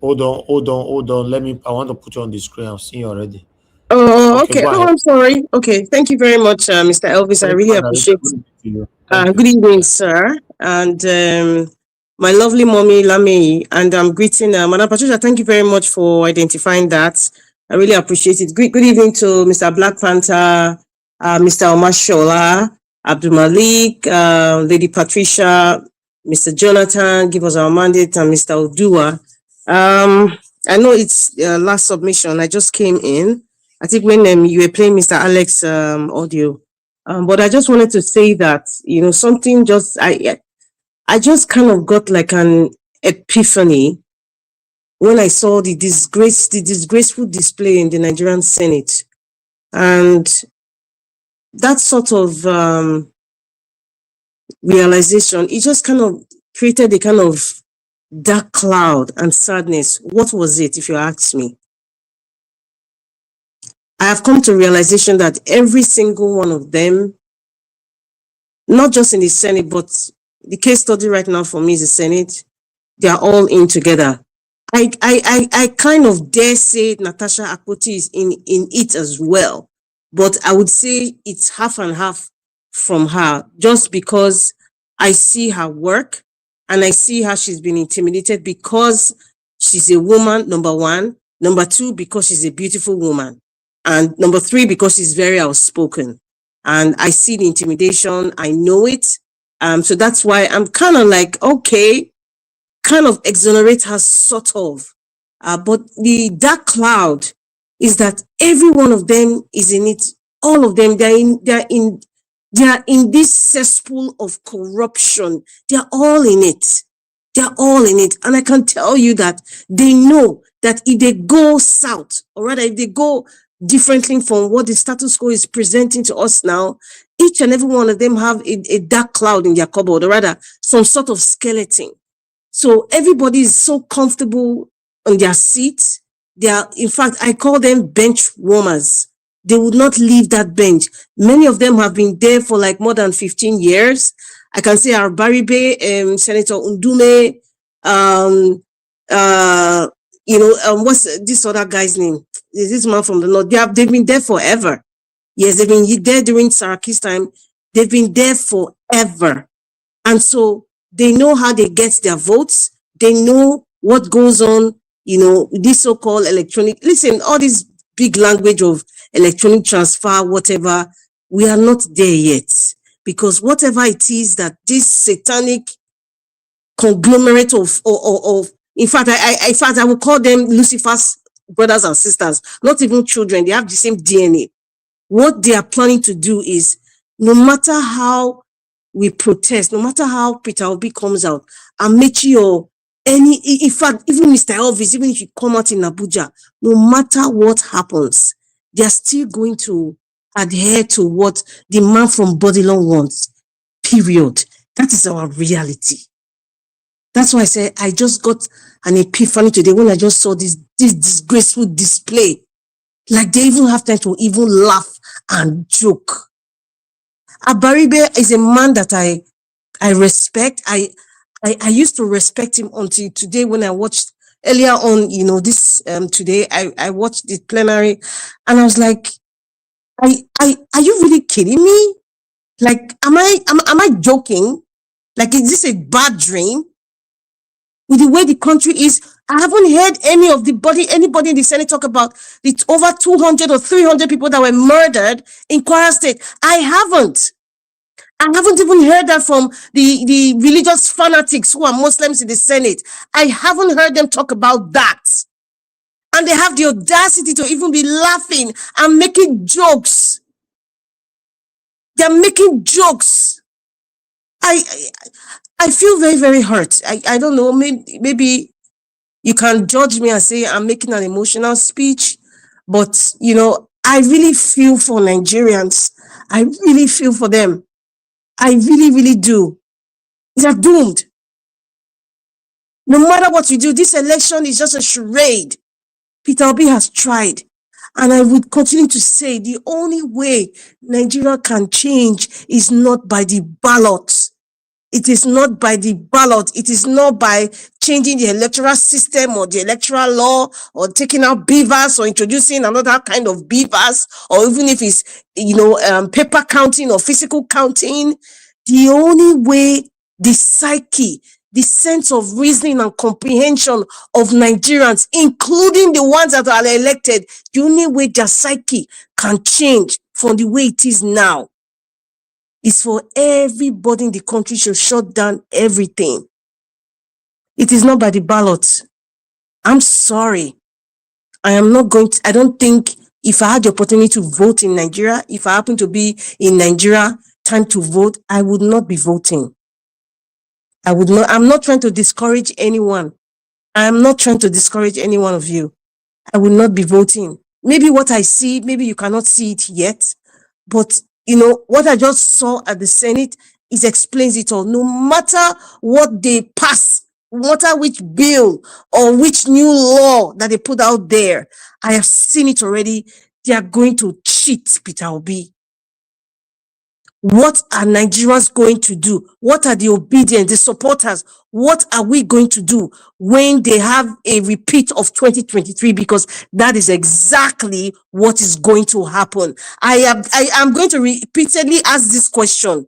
hold on. I want to put you on the screen. I'm seeing you already. Oh, Okay, okay. go Oh, ahead. I'm sorry. Okay. Thank you very much, Mr. Elvis. I Thank you, really Rita. appreciate. Good evening to you. Thank you. Good evening, Yeah. sir. And my lovely mommy, Lami. And I'm greeting Madam Patricia. Thank you very much for identifying that. I really appreciate it. Good evening to Mr. Black Panther, Mr. Omashola, Abdul Malik, Lady Patricia, Mr. Jonathan, give us our mandate, and Mr. Odua. I know it's last submission. I just came in. I think when you were playing Mr. Alex audio. But I just wanted to say that, something I just kind of got like an epiphany when I saw the disgraceful display in the Nigerian Senate. And that sort of realization, it just kind of created a kind of dark cloud and sadness. What was it, if you ask me? I have come to realization that every single one of them, not just in the Senate, but the case study right now for me is the Senate, they are all in together. I kind of dare say Natasha Akpoti is in it as well, but I would say it's half and half from her, just because I see her work and I see how she's been intimidated because she's a woman, number one. Number two, because she's a beautiful woman. And number three, because she's very outspoken. And I see the intimidation, I know it. So that's why I'm kind of like, okay, kind of exonerate her, sort of. But the dark cloud is that every one of them is in it. All of them, they are in this cesspool of corruption. They are all in it. They are all in it. And I can tell you that they know that if they go south, or rather if they go differently from what the status quo is presenting to us now, each and every one of them have a dark cloud in their cupboard, or rather some sort of skeleton. So everybody is so comfortable on their seats. They are, in fact, I call them bench warmers. They would not leave that bench. Many of them have been there for like more than 15 years. I can say our Baribe, Senator Undume, what's this other guy's name? This man from the north. They've been there forever. Yes, they've been there during Saraki's time. They've been there forever. And so they know how they get their votes. They know what goes on, this so-called electronic. Listen, all this big language of electronic transfer, whatever, we are not there yet. Because whatever it is that this satanic conglomerate of in fact, I will call them Lucifer's brothers and sisters, not even children. They have the same DNA. What they are planning to do is, no matter how we protest, no matter how Peter Obi comes out, Amaechi or in fact, even Mr. Elvis, even if you come out in Abuja, no matter what happens, they are still going to adhere to what the man from Bodilon wants, period. That is our reality. That's why I say I just got an epiphany today when I just saw this disgraceful display. Like they even have time to even laugh and joke. Abaribe is a man that I respect. I used to respect him until today when I watched earlier on, this today I watched the plenary and I was like, are you really kidding me? Like, am I joking? Like, is this a bad dream? With the way the country is, I haven't heard anybody in the Senate talk about the over 200 or 300 people that were murdered in Kwara State. I haven't even heard that from the religious fanatics who are Muslims in the Senate. I haven't heard them talk about that. And they have the audacity to even be laughing and making jokes. They're making jokes. I feel very, very hurt. I don't know, maybe you can judge me and say I'm making an emotional speech, but I really feel for Nigerians. I really feel for them. I really, really do. They're doomed. No matter what you do, this election is just a charade. Peter Obi has tried. And I would continue to say the only way Nigeria can change is not by the ballots. It is not by the ballot. It is not by changing the electoral system or the electoral law or taking out beavers or introducing another kind of beavers, or even if it's, paper counting or physical counting. The only way the psyche, the sense of reasoning and comprehension of Nigerians, including the ones that are elected, the only way their psyche can change from the way it is now is for everybody in the country to shut down everything. It is not by the ballot. I'm sorry. I don't think if I had the opportunity to vote in Nigeria, if I happen to be in Nigeria, time to vote, I would not be voting. I'm not trying to discourage anyone. I'm not trying to discourage any one of you. I will not be voting. Maybe what I see, maybe you cannot see it yet, but what I just saw at the Senate explains it all. No matter what they pass, no matter which bill or which new law that they put out there, I have seen it already. They are going to cheat Peter Obi. What are Nigerians going to do? What are the obedient, the supporters? What are we going to do when they have a repeat of 2023? Because that is exactly what is going to happen. I am going to repeatedly ask this question.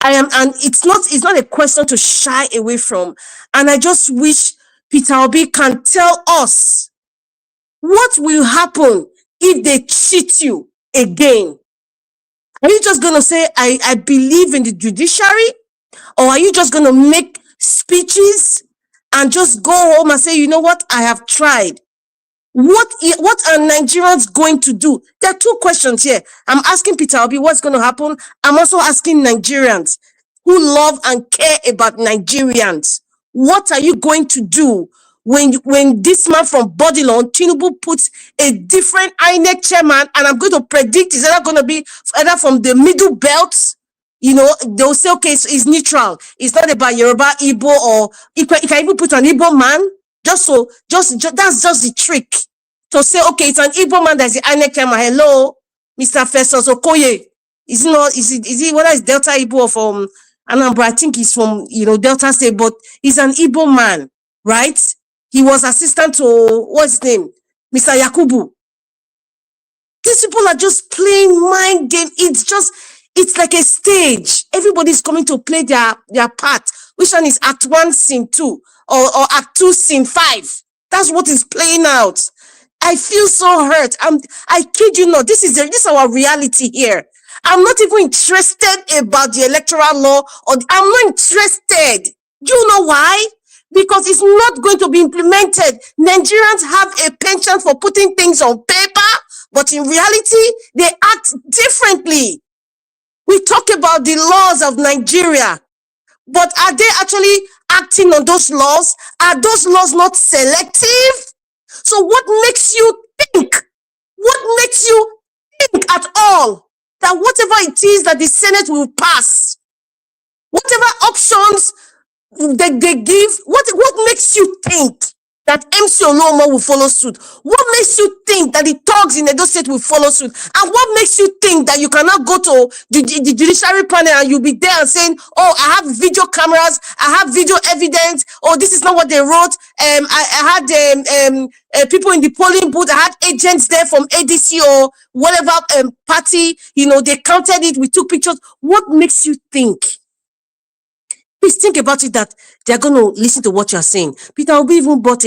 And it's not a question to shy away from. And I just wish Peter Obi can tell us what will happen if they cheat you again. Are you just going to say, I believe in the judiciary? Or are you just going to make speeches and just go home and say, you know what, I have tried? What are Nigerians going to do? There are two questions here. I'm asking Peter Obi what's going to happen. I'm also asking Nigerians who love and care about Nigerians. What are you going to do when this man from Bodilon, Tinubu, puts a different INEC chairman, and I'm going to predict it's either going to be either from the middle belt, they'll say, okay, it's neutral. It's not about Yoruba, Igbo, or you can even put an Igbo man. That's just the trick. To say, okay, it's an Igbo man that's the INEC chairman. Hello, Mr. Festus Okoye. Is he whether it's Delta Igbo or from Anambra? I think he's from Delta State, but he's an Igbo man, right? He was assistant to what's his name? Mr. Yakubu. These people are just playing mind game. It's like a stage. Everybody's coming to play their part. Which one is Act 1, Scene 2? Or Act 2, Scene 5? That's what is playing out. I feel so hurt. I kid you not. This is our reality here. I'm not even interested about the electoral law, or I'm not interested. Do you know why? Because it's not going to be implemented. Nigerians have a penchant for putting things on paper, but in reality, they act differently. We talk about the laws of Nigeria, but are they actually acting on those laws? Are those laws not selective? So what makes you think? What makes you think at all that whatever it is that the Senate will pass, whatever options they give, what makes you think that MC Oluomo will follow suit? What makes you think that the thugs in Edo State will follow suit? And what makes you think that you cannot go to the judiciary panel and you'll be there and saying, oh, I have video cameras, I have video evidence, oh, this is not what they wrote. I had people in the polling booth, I had agents there from ADC or whatever party, they counted it, we took pictures. What makes you think? Please think about it, that they're going to listen to what you're saying. Peter Obi even bought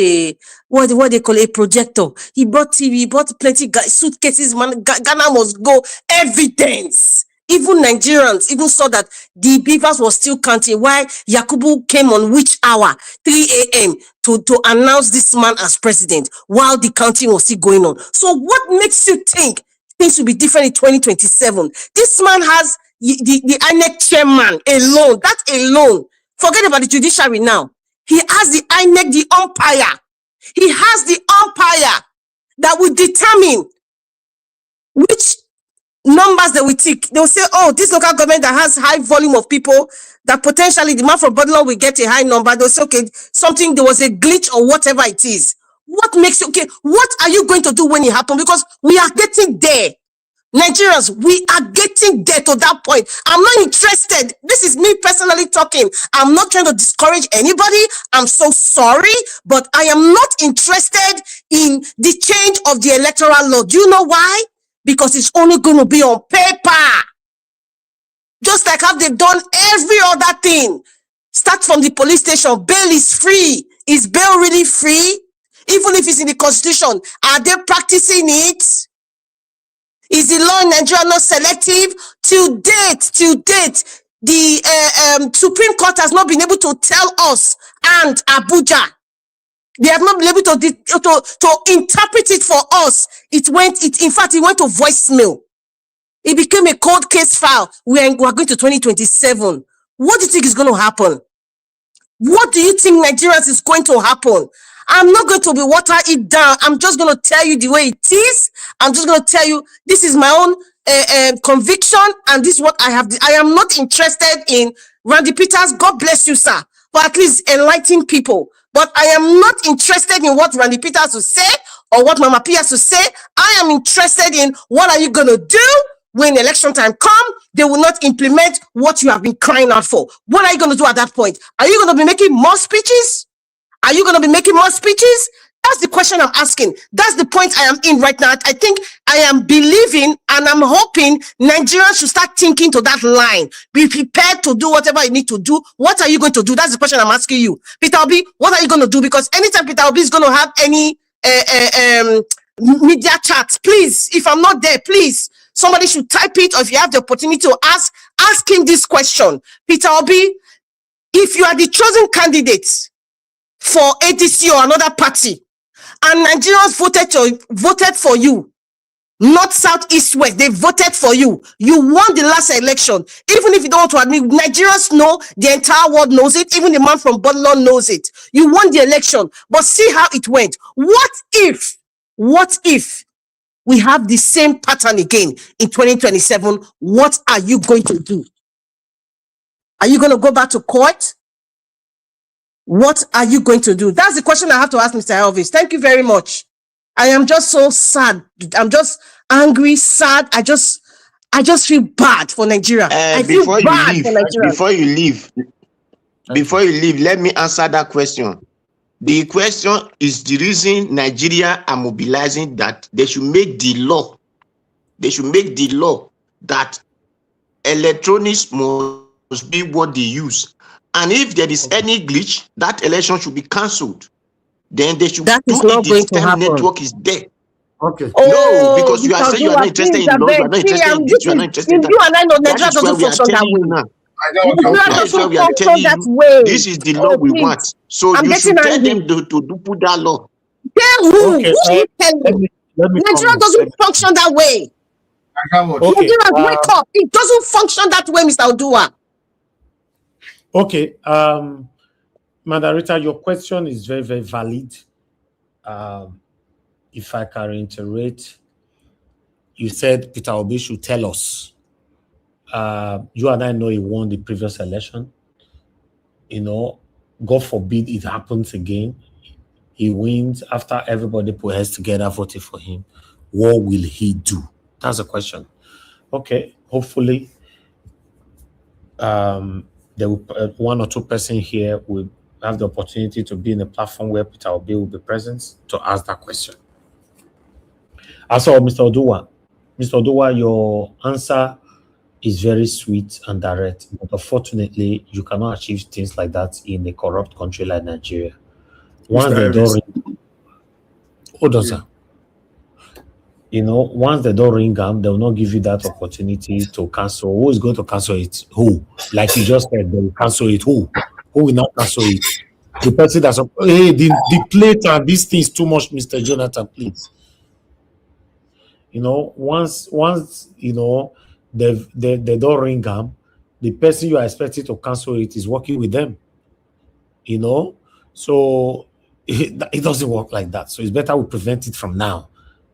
what they call a projector. He bought TV, he bought plenty suitcases, man. Ghana must go. Evidence. Even Nigerians even saw that the beavers were still counting. Why Yakubu came on which hour? 3 a.m. to announce this man as president while the counting was still going on. So what makes you think things will be different in 2027? This man has the INEC chairman alone. That alone. Forget about the judiciary now. He has the INEC, the umpire. He has the umpire that will determine which numbers they will tick. They will say, oh, this local government that has high volume of people, that potentially the man from Bodilon will get a high number. They'll say, okay, there was a glitch or whatever it is. What makes you, okay, what are you going to do when it happens? Because we are getting there. Nigerians, we are getting there to that point. I'm not interested. This is me personally talking. I'm not trying to discourage anybody. I'm so sorry, but I am not interested in the change of the electoral law. Do you know why? Because it's only going to be on paper. Just like how they've done every other thing. Start from the police station. Bail is free. Is bail really free? Even if it's in the constitution, are they practicing it? Is the law in Nigeria not selective? Till date, the Supreme Court has not been able to tell us, and Abuja, they have not been able to interpret it for us. In fact, it went to voicemail. It became a cold case file. We are going to 2027. What do you think is going to happen? What do you think Nigerians is going to happen? I'm not going to be water it down. I'm just going to tell you the way it is. I'm just going to tell you this is my own conviction, and this is what I have. I am not interested in Randy Peters. God bless you, sir, for at least enlightening people. But I am not interested in what Randy Peters will say or what Mama P has to say. I am interested in what are you going to do when election time comes. They will not implement what you have been crying out for. What are you going to do at that point? Are you going to be making more speeches? Are you going to be making more speeches? That's the question I'm asking. That's the point I am in right now. I think I am believing and I'm hoping Nigerians should start thinking to that line. Be prepared to do whatever you need to do. What are you going to do? That's the question I'm asking you. Peter Obi, what are you going to do? Because anytime Peter Obi is going to have any media chats, please, if I'm not there, please, somebody should type it, or if you have the opportunity to ask him this question. Peter Obi, if you are the chosen candidate for ADC or another party, and Nigerians voted for you, north, south, east, west, they voted for you. You won the last election. Even if you don't want to admit, Nigerians know, the entire world knows it. Even the man from Bodlon knows it. You won the election, but see how it went. What if we have the same pattern again in 2027? What are you going to do? Are you going to go back to court? What are you going to do? That's the question I have to ask Mr. Elvis. Thank you very much. I am just so sad. I'm just angry, sad. I just feel bad for Nigeria. I feel bad for Nigeria. Before you leave, let me answer that question. The question is the reason Nigeria are mobilizing that they should make the law. They should make the law that electronics must be what they use. And if there is any glitch, that election should be cancelled. Then they should that do is not it going the to happen. network is there. Okay. No, because you are saying you are not interested in law, you are not interested in this, you are not interested in that. You and I know That Nigeria is why doesn't we are function that telling you way. now. Nigeria That is why doesn't we are function telling that you way. this is the law we want. So I'm you should tell angry. them to put that law. Tell who? Okay, Who should tell you? Nigeria doesn't function that way. Okay, Nigerians, wake up. It doesn't function that way, Mr. Odua. Okay, Madam Rita, your question is very, very valid. If I can reiterate, you said Peter Obi should tell us. You and I know he won the previous election. You know, God forbid it happens again. He wins after everybody put heads together, voted for him. What will he do? That's the question. Okay, hopefully, there will one or two persons here will have the opportunity to be in a platform where Peter Obi will be present to ask that question. As for Mr. Odua, your answer is very sweet and direct, but unfortunately, you cannot achieve things like that in a corrupt country like Nigeria. Once they don't ring, once they don't ring them, they will not give you that opportunity to cancel. Who is going to cancel it? Who? Like you just said, they will cancel it. Who? Who will not cancel it? The person that's hey, the plate and these things too much, Mr. Jonathan, please. Once they don't ring them, the person you are expecting to cancel it is working with them. So it doesn't work like that. So it's better we prevent it from now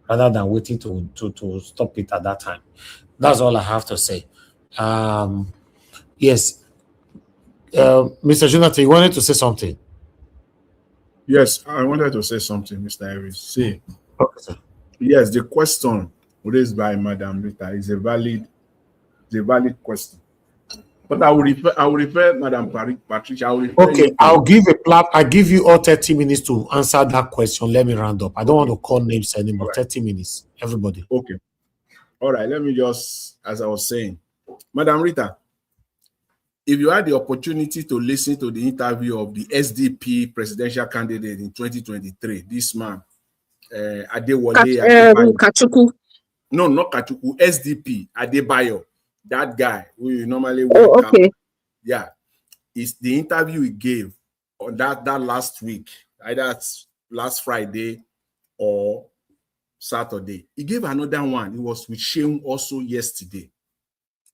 rather than waiting to stop it at that time. That's all I have to say. Yes. Mr. Jonathan, you wanted to say something? Yes, I wanted to say something, Mr. Harris. See, okay, sir. Yes, the question raised by Madam Rita is a valid question. But I will refer Madam Patricia. I will refer Okay, you I'll to, give I give you all 30 minutes to answer that question. Let me round up. I don't want to call names anymore. All right. 30 minutes, everybody. Okay. All right. Let me just, as I was saying, Madam Rita, if you had the opportunity to listen to the interview of the SDP presidential candidate in 2023, this man, Adewale Adebayo. Kachuku. No, not Kachuku, SDP Adebayo, that guy who you normally wear Oh, cap. okay. Yeah, it's the interview he gave on that last week, either last Friday or Saturday. He gave another one. It was with Sheung also yesterday.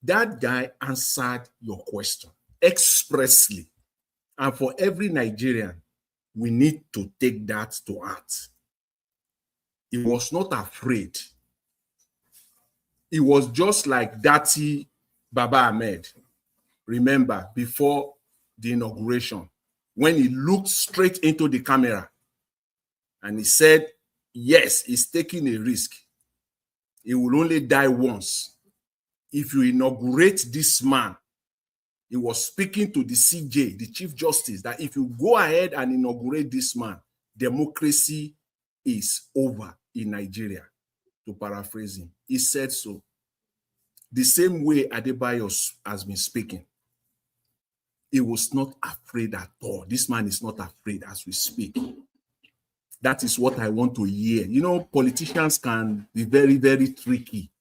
That guy answered your question expressly. And for every Nigerian, we need to take that to heart. He was not afraid. It was just like Dati Baba Ahmed. Remember, before the inauguration, when he looked straight into the camera and he said, yes, he's taking a risk. He will only die once. If you inaugurate this man, he was speaking to the CJ, the Chief Justice, that if you go ahead and inaugurate this man, democracy is over in Nigeria, to paraphrase him. He said so. The same way Adebayo has been speaking. He was not afraid at all. This man is not afraid as we speak. That is what I want to hear. You know, politicians can be very, very tricky.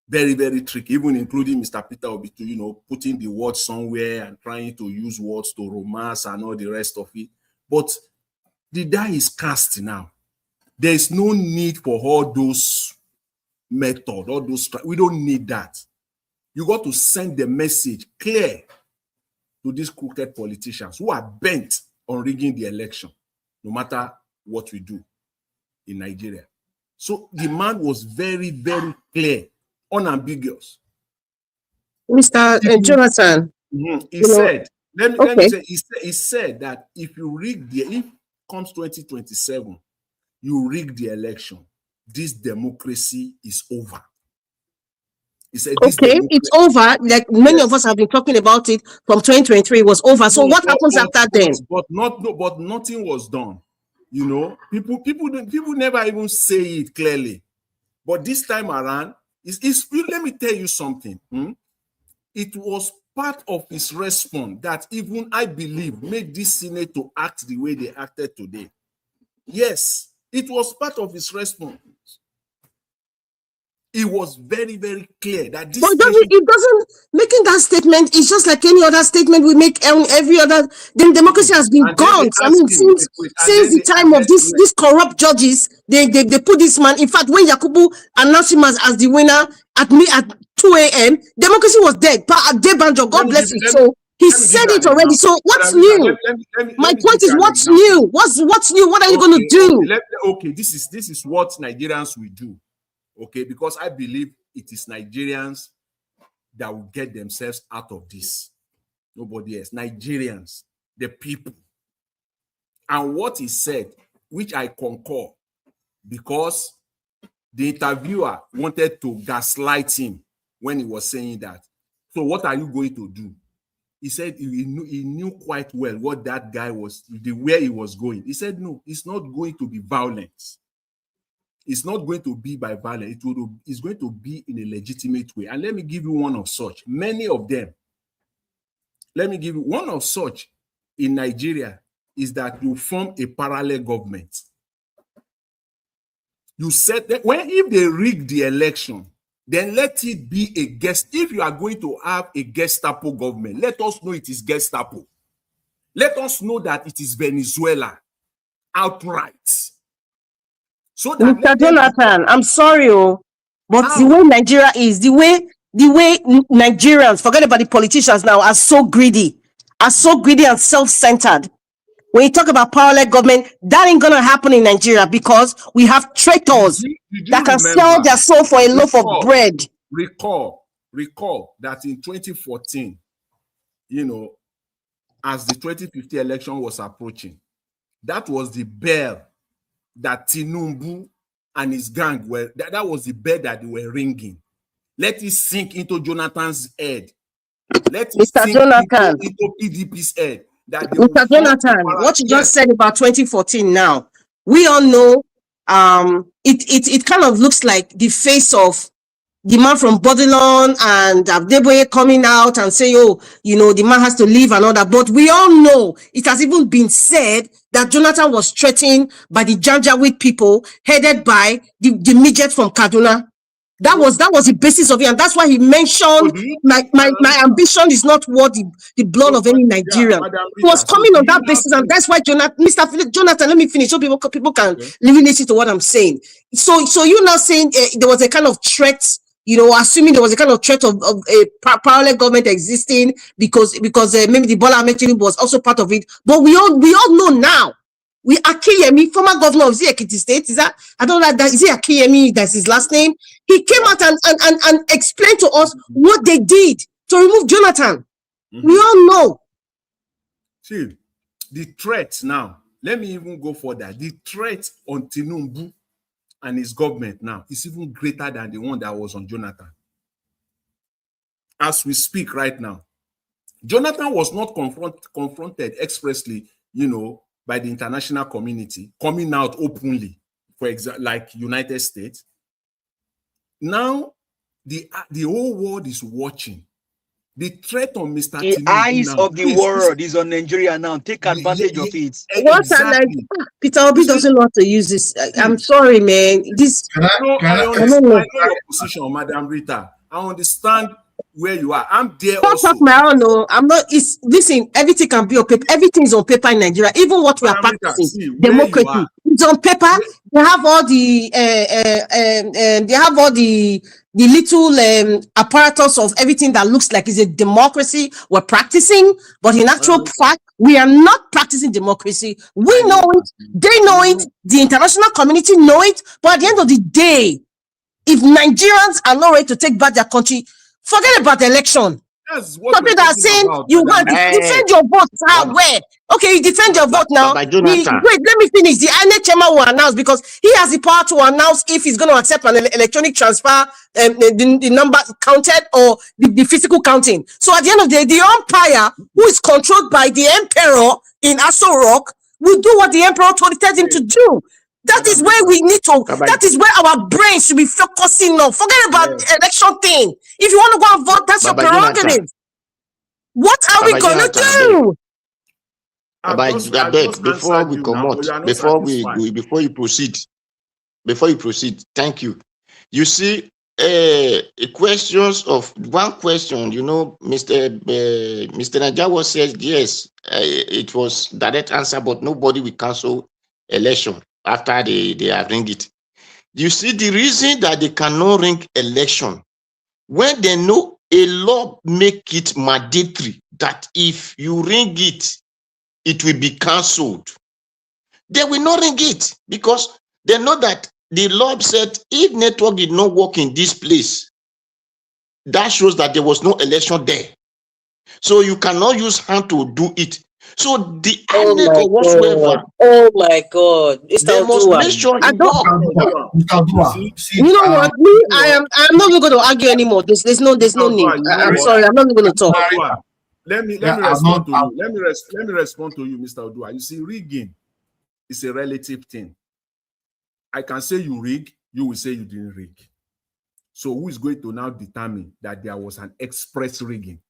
Very, very tricky, even including Mr. Peter Obi, you know, putting the word somewhere and trying to use words to romance and all the rest of it. But the die is cast now. There is no need for all those methods, all those. We don't need that. You got to send the message clear to these crooked politicians who are bent on rigging the election, no matter what we do in Nigeria. So the man was very, very clear, unambiguous. Mr. Jonathan. He said, let me say, he said that if comes 2027, you rig the election, this democracy is over. He said, It's over. Like many of us have been talking about it from 2023, it was over. So what happens after then? But nothing was done. You know, people never even say it clearly. But this time around, let me tell you something. It was part of his response that even I believe made this Senate to act the way they acted today. Yes, it was part of his response. It was very, very clear that this. But it doesn't making that statement. It's just like any other statement we make every other. Then democracy has been gone. I mean, since the time of these corrupt judges, they put this man. In fact, when Yakubu announced him as the winner at 2 a.m., democracy was dead. Debanjo, God bless you. So he said it already. So what's new? My point is, what's new? What's new? What are you going to do? Okay, this is what Nigerians will do. Okay, because I believe it is Nigerians that will get themselves out of this. Nobody else. Nigerians, the people. And what he said, which I concur, because the interviewer wanted to gaslight him when he was saying that. So what are you going to do? He said he knew quite well what that guy was, where he was going. He said, no, it's not going to be violence. It's not going to be by violence. It's going to be in a legitimate way. And let me give you one of such. Many of them. Let me give you one of such in Nigeria is that you form a parallel government. You said that if they rig the election, then let it be a if you are going to have a Gestapo government, let us know it is Gestapo. Let us know that it is Venezuela outright. So that Mr. Jonathan, I'm sorry, but the way Nigeria is, the way Nigerians, forget about the politicians now, are so greedy and self-centered. When you talk about parallel government, that ain't gonna happen in Nigeria because we have traitors that can sell their soul for a loaf of bread. Recall that in 2014, you know, as the 2015 election was approaching, that was the bell that Tinubu and his gang were, that was the bell that they were ringing. Let it sink into Jonathan's head. Let it Mr. sink Jonathan, into PDP's head. That they will Mr. form Jonathan, what you just yes. said about 2014 now, we all know it kind of looks like the face of the man from Babylon and Abdeboye coming out and saying, oh, you know, the man has to leave and all that. But we all know it has even been said that Jonathan was threatened by the Janjaweed people headed by the midget from Kaduna. That was the basis of it, and that's why he mentioned my ambition is not worth the blood of any Nigerian. He was coming on that basis, and that's why Jonathan, let me finish so people can really listen to what I'm saying. So you're now saying there was a kind of threat, you know, assuming there was a kind of threat of a parallel government existing because maybe the Bola Ahmed Tinubu was also part of it. But we all know now. We Akiyemi, former governor of Ekiti State, is that I don't know that is it Akiyemi, that's his last name. He came out and explained to us what they did to remove Jonathan. We all know. See, the threat now, let me even go further. The threat on Tinubu and his government now is even greater than the one that was on Jonathan. As we speak right now, Jonathan was not confronted expressly, you know, by the international community, coming out openly, for example, like United States. Now, the whole world is watching. The threat on Mr. The Tinubu eyes now, of the world is on Nigeria now. Take advantage of it. Exactly. Peter Obi doesn't know how to use this. I'm sorry, man. This I understand your position, Madam Rita. I understand where you are. I'm there also. I'm not. Listen. Everything can be on paper. Everything is on paper in Nigeria. Even what we are practicing, democracy, it's on paper. They have all the the little apparatus of everything that looks like is a democracy we're practicing, but in actual fact, we are not practicing democracy. We know it. They know it. The international community know it. But at the end of the day, if Nigerians are not ready to take back their country, forget about the election. Something that are saying you want to defend your vote. Where? Okay, you defend your vote now. Wait, let me finish. The INEC chairman will announce because he has the power to announce if he's going to accept an electronic transfer, the number counted or the physical counting. So at the end of the day, the umpire who is controlled by the emperor in Aso Rock will do what the emperor told him to do. That is where we need to, that is where our brain should be focusing on. Forget about the election thing. If you want to go and vote, that's your prerogative. What are we going to do? Before we come out, before you proceed, thank you. You see, questions of one question, you know, Mr. Najawa says, yes, it was direct answer, but nobody will cancel election after they have ring it. You see, the reason that they cannot ring election, when they know a law make it mandatory that if you ring it, it will be cancelled. They will not ring it because they know that the law said if network did not work in this place, that shows that there was no election there. So you cannot use hand to do it. So the oh whatsoever. Oh my God! They must make sure it works. You know what? Me, I'm not even going to argue anymore. There's no need. I'm sorry, I'm not even going to talk. Let me respond to you. Let me respond to you, Mr. Odua. You see, rigging is a relative thing. I can say you rig, you will say you didn't rig. So who is going to now determine that there was an express rigging?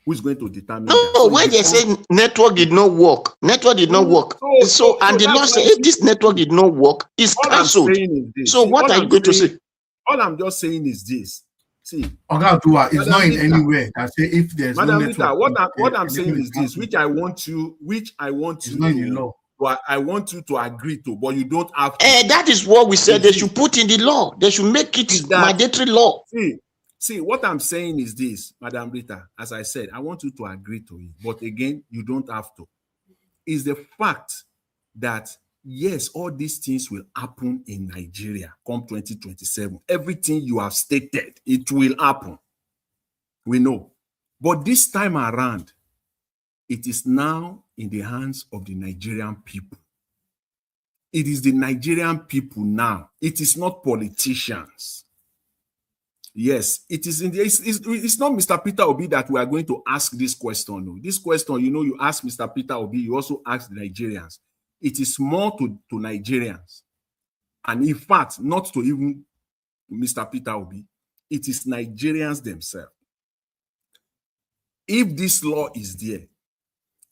Who is going to determine that? No, when they say network did not work, network did not work. So and the law say if this network did not work, it's cancelled. So what are you going to say? All I'm just saying is this. See, Oga, it's not in any way that say if there's Madam no Rita, network. what I'm saying is this, which I want you to agree to, but you don't have to. That is what we said they should put in the law. They should make it mandatory law. See, what I'm saying is this, Madam Rita, as I said, I want you to agree to it. But again, you don't have to. Is the fact that, yes, all these things will happen in Nigeria come 2027. Everything you have stated, it will happen. We know. But this time around, it is now in the hands of the Nigerian people It is the Nigerian people now. It is not politicians. Yes, it is. It's not Mr. Peter Obi that we are going to ask this question. No. This question, you ask Mr. Peter Obi, you also ask the Nigerians. It is more to Nigerians. And in fact, not to even Mr. Peter Obi. It is Nigerians themselves. If this law is there,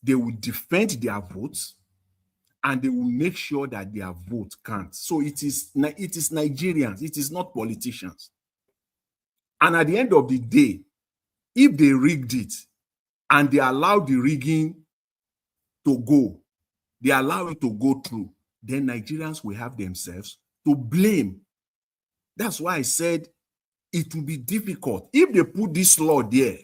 they will defend their votes and they will make sure that their vote counts. So it is Nigerians. It is not politicians. And at the end of the day, if they rigged it and they allow the rigging to go, they allow it to go through, then Nigerians will have themselves to blame. That's why I said it will be difficult if they put this law there.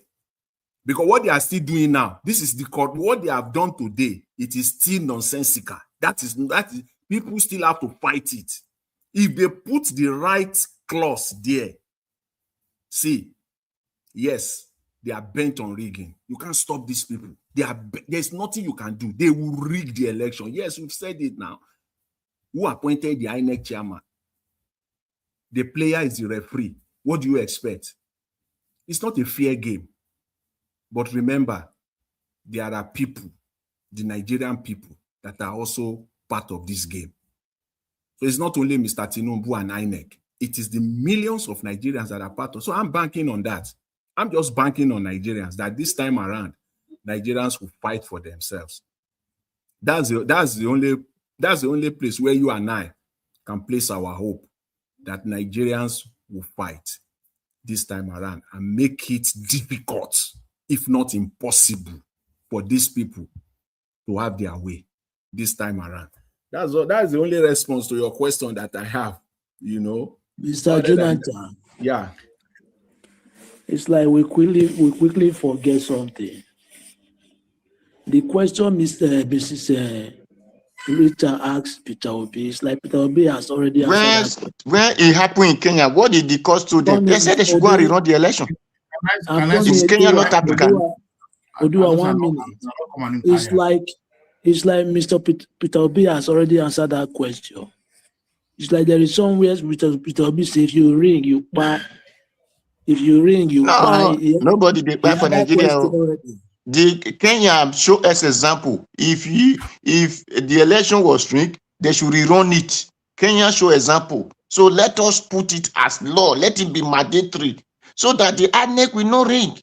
Because what they are still doing now, this is what they have done today, it is still nonsensical. That is people still have to fight it. If they put the right clause there, see, yes, they are bent on rigging. You can't stop these people. There's nothing you can do. They will rig the election. Yes, we've said it now. Who appointed the INEC chairman? The player is the referee. What do you expect? It's not a fair game. But remember, there are people, the Nigerian people, that are also part of this game. So it's not only Mr. Tinubu and INEC. It is the millions of Nigerians that are part of. So I'm banking on that. I'm just banking on Nigerians that this time around, Nigerians will fight for themselves. That's the only place where you and I can place our hope that Nigerians will fight this time around and make it difficult, if not impossible, for these people to have their way this time around. That's the only response to your question that I have, Mr. Jonathan. Yeah. It's like we quickly forget something. The question Mrs. Rita asked Peter Obi, it's like Peter Obi has already answered. When it happened in Kenya, what did the cost to them? They said they should go and rerun the election. Is Kenya not Africa? Odua, 1 minute. It's like Mr. Peter Obi has already answered that question. It's like there is somewhere Peter Obi says, if you ring, you buy. If you ring, you buy. Nobody they buy for Nigeria. The Kenya show us example. If the election was rigged, they should rerun it. Kenya show example. So let us put it as law. Let it be mandatory, so that the INEC will not ring.